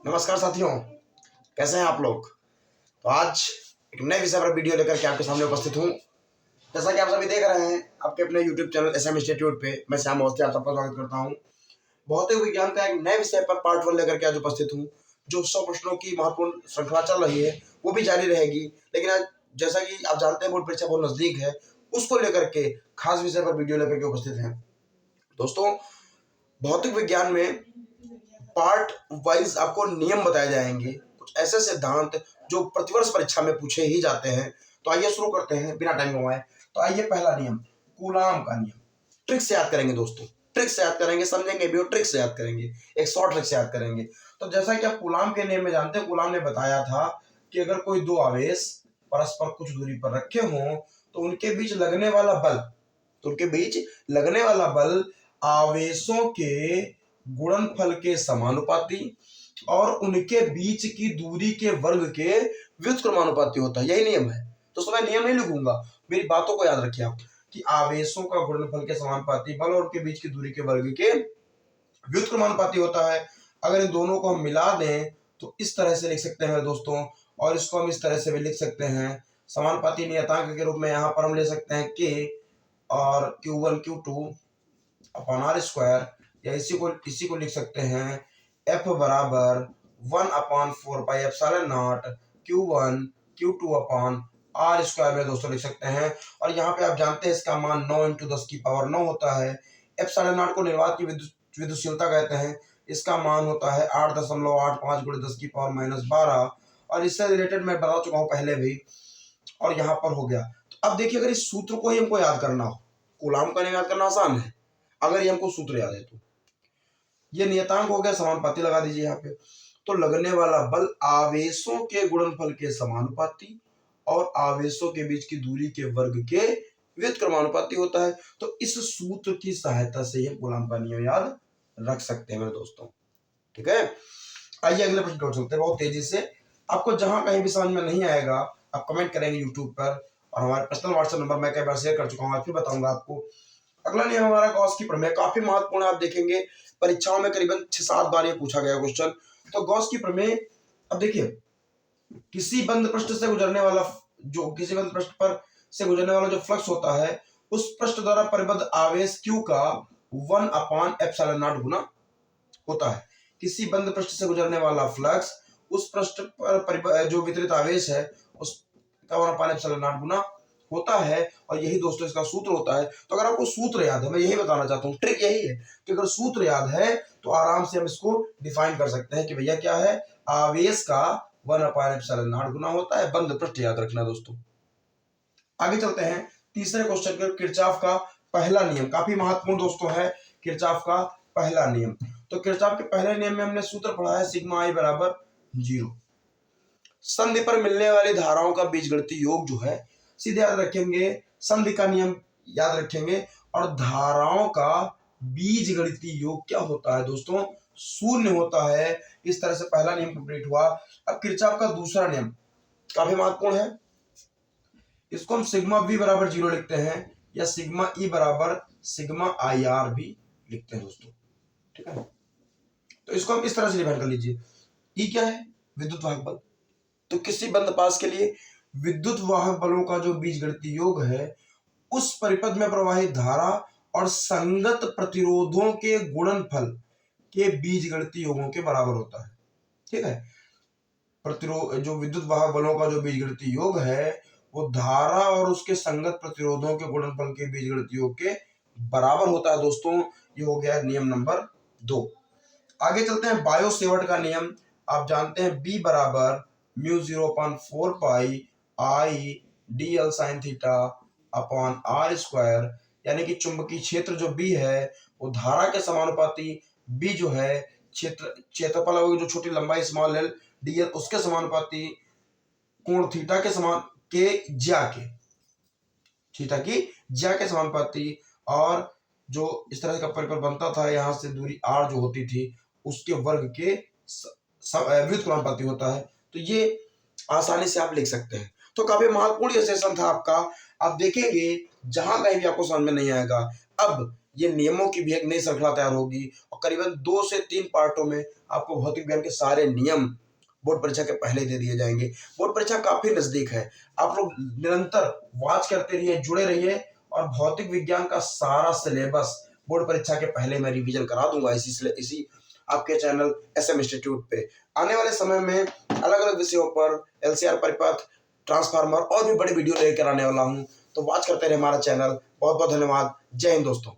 नमस्कार साथियों, कैसे हैं आप लोग। तो आज एक नए विषय पर वीडियो लेकर के आपके सामने उपस्थित हूं। जैसा कि आप सभी देख रहे हैं आपके अपने YouTube चैनल एसएम इंस्टीट्यूट पे, मैं श्याम अवस्थी आप सबका स्वागत करता हूं। भौतिक विज्ञान का एक नए विषय पर पार्ट 1 लेकर के आज उपस्थित हूं। जो 100 प्रश्नों की महत्वपूर्ण श्रृंखला चल रही है वो भी जारी रहेगी, लेकिन आज जैसा कि आप जानते हैं बोर्ड परीक्षा बहुत नजदीक है, उसको लेकर के खास विषय पर वीडियो लेकर के उपस्थित हैं। दोस्तों, भौतिक विज्ञान में पार्ट वाइज आपको नियम बताए जाएंगे, कुछ ऐसे सिद्धांत जो प्रतिवर्ष परीक्षा में पूछे ही जाते हैं। तो आइए शुरू करते हैं बिना टाइम गंवाए। तो आइए, पहला नियम कूलाम का नियम। ट्रिक से याद करेंगे दोस्तों, ट्रिक से याद करेंगे, समझेंगे भी और ट्रिक से याद करेंगे, एक शॉर्ट ट्रिक से याद करेंगे। तो जैसा कि आप कूलाम के नियम में जानते हैं, कूलाम ने बताया था कि अगर कोई दो आवेश परस्पर कुछ दूरी पर रखे हों तो उनके बीच लगने वाला बल आवेशों के गुणनफल के समानुपाती और उनके बीच की दूरी के वर्ग के व्युत्क्रमानुपाती होता है। यही नियम है। तो मैं नियम नहीं लिखूंगा, मेरी बातों को याद रखिए आप कि आवेशों का गुणनफल के समानुपाती बल और उनके बीच की दूरी के वर्ग के व्युत्क्रमानुपाती होता है। अगर इन दोनों को हम मिला दें तो इस तरह से लिख सकते हैं दोस्तों, और इसको हम इस तरह से भी लिख सकते हैं। समानुपाती नियतांक के रूप में यहाँ पर हम ले सकते हैं k और Q1 Q2 upon R square, या इसी को लिख सकते हैं F बराबर 1/4 pi epsilon not Q1 Q2 upon R square में दोस्तों लिख सकते हैं। और यहाँ पे आप जानते हैं इसका मान 9 × 10⁻9 होता है। एप्सिलॉन नॉट को निर्वात की विद्युतशीलता कहते हैं। इसका मान होता है 8.85 × 10⁻12। और इससे रिलेटेड मैं बता चुका हूँ पहले भी, और यहाँ पर हो गया। तो अब देखिए, अगर इस सूत्र को ही हमको याद करना हो, कूलाम का नियम याद करना आसान है अगर ये हमको सूत्र याद है। तो ये नियतांक हो गया, समानुपाती लगा दीजिए यहाँ पे। तो लगने वाला बल आवेशों के गुणनफल के समानुपाती और आवेशों के बीच की दूरी के वर्ग के व्युत्क्रमानुपाती होता है। तो इस सूत्र की सहायता से हम कूलाम का नियम याद रख सकते हैं मेरे दोस्तों। ठीक है, आइए अगले प्रश्न को चलते हैं बहुत तेजी से। आपको जहां कहीं भी समझ में नहीं आएगा आप कमेंट करेंगे यूट्यूब पर, और हमारे पर्सनल व्हाट्सएप नंबर मैं कई बार शेयर कर चुका हूँ, आज फिर बताऊंगा आपको। अगला नियम हमारा गॉस की प्रमेय, काफी महत्वपूर्ण है। आप देखेंगे परीक्षाओं में करीबन 6-7 बार ये पूछा गया क्वेश्चन। तो गॉस की प्रमेय, अब देखिए, किसी बंद पृष्ठ से गुजरने वाला जो फ्लक्स होता है, उस पृष्ठ द्वारा परिबद्ध आवेश Q का 1/ε0 गुना होता है। किसी बंद पृष्ठ से गुजरने वाला फ्लक्स उस पृष्ठ पर जो वितरित आवेश है उसका 1/ε0 गुना होता है। और यही दोस्तों इसका सूत्र होता है। तो अगर आपको सूत्र याद है, मैं यही बताना चाहता हूँ, ट्रिक यही है कि अगर सूत्र याद है तो आराम से हम इसको डिफाइन कर सकते हैं कि भैया क्या है, आवेश का 1/ε0 गुना होता है। बंद पृष्ठ याद रखना दोस्तों। आगे चलते हैं तीसरे क्वेश्चन के। किरचॉफ का पहला नियम काफी महत्वपूर्ण दोस्तों है। किरचॉफ का पहला नियम, तो किरचॉफ के पहले नियम में हमने सूत्र पढ़ा है सिग्मा I बराबर 0। संधि पर मिलने वाली धाराओं का बीजगणितीय योग जो है, सीधे याद रखेंगे, संधि का नियम याद रखेंगे, और धाराओं का बीजगणितीय योग क्या होता है दोस्तों, 0 होता है। इस तरह से पहला नियम कंप्लीट हुआ। अब किरचॉफ का दूसरा नियम काफी महत्वपूर्ण है। इसको हम सिग्मा V बराबर 0 लिखते हैं, या सिग्मा E बराबर सिग्मा IR भी लिखते हैं दोस्तों। ठीक है, तो इसको हम इस तरह से डिफाइन कर लीजिए। E क्या है, विद्युत वाहक बल। तो किसी बंद पास के लिए विद्युत वाहक बलों का जो बीजगणितीय योग है, उस परिपथ में प्रवाहित धारा और संगत प्रतिरोधों के गुणनफल के बीजगणितीय योगों के बराबर होता है। ठीक है, जो विद्युत वाहक बलों का जो बीजगणितीय योग है वो धारा और उसके संगत प्रतिरोधों के गुणनफल के बीजगणितीय योग के बराबर होता है दोस्तों। ये हो गया नियम नंबर 2। आगे चलते हैं बायो सेवर्ट का नियम। आप जानते हैं B बराबर μ0/4 पाई I dl sin theta upon r square, यानी कि चुंबकीय क्षेत्र जो B है वो धारा के समानुपाती, B जो है क्षेत्रफल होगी, जो छोटी लंबाई स्मॉल l dl उसके समानुपाती, कोण थीटा के समान थीटा की ज्या के समानुपाती, और जो इस तरह का परिपथ बनता था, यहाँ से दूरी r जो होती थी उसके वर्ग के व्युत्क्रमानुपाती होता है। तो ये आसानी से आप लिख सकते हैं। तो काफी महत्वपूर्ण ये सेशन था आपका। आप देखेंगे जहां कहीं भी आपको समझ में नहीं आएगा, अब ये नियमों की भी एक नई श्रृंखला तैयार होगी और करीबन 2 से 3 पार्टों में आपको भौतिक विज्ञान के सारे नियम बोर्ड परीक्षा के पहले दे दिए जाएंगे। बोर्ड परीक्षा काफी नजदीक है, आप लोग निरंतर वॉच करते रहिए, जुड़े रहिए और भौतिक विज्ञान का सारा सिलेबस बोर्ड परीक्षा के पहले मैं रिवीजन करा दूंगा इसी आपके चैनल SM इंस्टीट्यूट पे। आने वाले समय में अलग अलग विषयों पर LCR, परिपथ, ट्रांसफार्मर और भी बड़ी वीडियो लेकर आने वाला हूं, तो वॉच करते रहे हमारा चैनल। बहुत बहुत धन्यवाद। जय हिंद दोस्तों।